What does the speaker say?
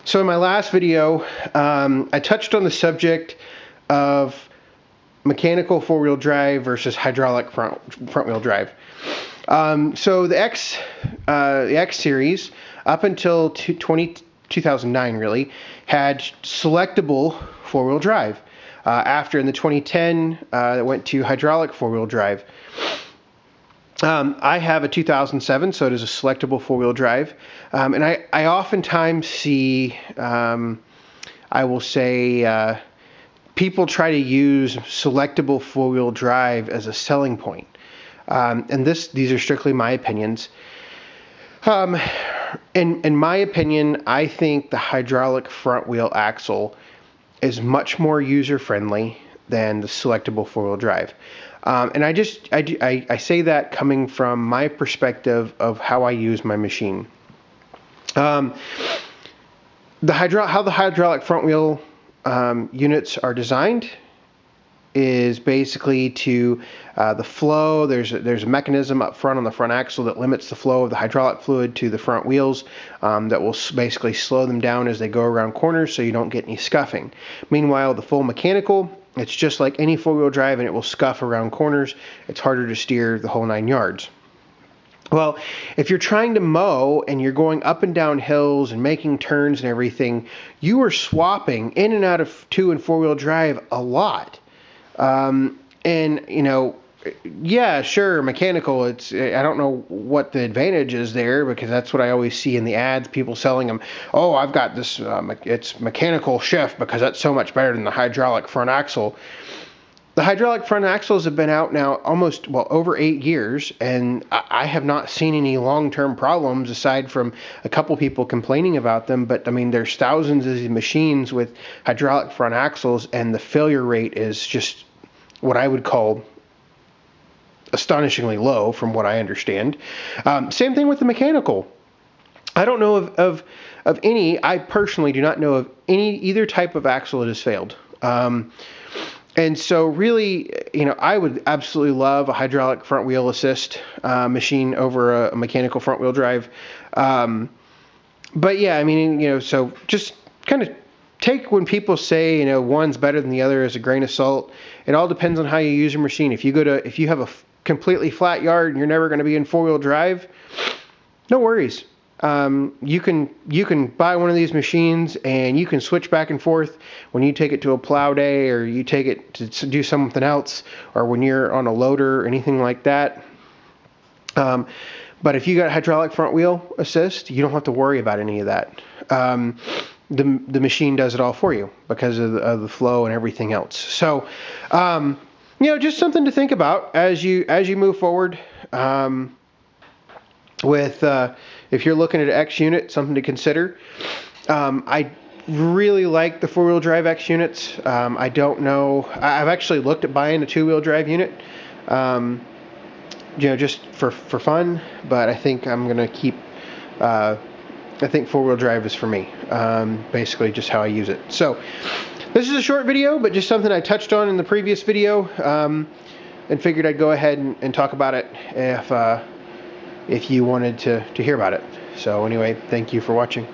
So in my last video, I touched on the subject of mechanical four-wheel drive versus hydraulic front-wheel drive. So the X series, up until 2009 really, had selectable four-wheel drive. After in the 2010, it went to hydraulic four-wheel drive. I have a 2007, so it is a selectable four-wheel drive. And I oftentimes see, I will say, people try to use selectable four-wheel drive as a selling point. And these are strictly my opinions. In my opinion, I think the hydraulic front-wheel axle is much more user-friendly than the selectable four-wheel drive. And I say that coming from my perspective of how I use my machine. How the hydraulic front wheel units are designed is basically to the flow. There's a mechanism up front on the front axle that limits the flow of the hydraulic fluid to the front wheels, that will basically slow them down as they go around corners so you don't get any scuffing. Meanwhile, the full mechanical, it's just like any four-wheel drive and it will scuff around corners. It's harder to steer the whole 9 yards. Well, if you're trying to mow and you're going up and down hills and making turns and everything, you are swapping in and out of 2- and 4-wheel drive a lot. And, you know, yeah, sure, mechanical, I don't know what the advantage is there, because that's what I always see in the ads, people selling them. Oh, I've got this, it's mechanical shift because that's so much better than the hydraulic front axle. The hydraulic front axles have been out now over 8 years, and I have not seen any long-term problems aside from a couple people complaining about them. But I mean, there's thousands of these machines with hydraulic front axles, and the failure rate is just what I would call astonishingly low from what I understand. Same thing with the mechanical. I don't know of any, I personally do not know of either type of axle that has failed. And so really, you know, I would absolutely love a hydraulic front wheel assist machine over a mechanical front wheel drive. But yeah, I mean, you know, so just kind of take when people say, you know, one's better than the other as a grain of salt. It all depends on how you use your machine. If you have a completely flat yard and you're never going to be in four-wheel drive, no worries. You can buy one of these machines and you can switch back and forth when you take it to a plow day, or you take it to do something else, or when you're on a loader or anything like that. But if you got hydraulic front wheel assist, you don't have to worry about any of that. The machine does it all for you because of the flow and everything else. So, you know, just something to think about as you move forward. If you're looking at X unit, something to consider. I really like the four-wheel drive X units. I don't know. I've actually looked at buying a two-wheel drive unit, you know, just for fun. But I think I'm gonna keep. I think four-wheel drive is for me. Basically, just how I use it. So this is a short video, but just something I touched on in the previous video, and figured I'd go ahead and talk about it if you wanted to hear about it. So anyway, thank you for watching.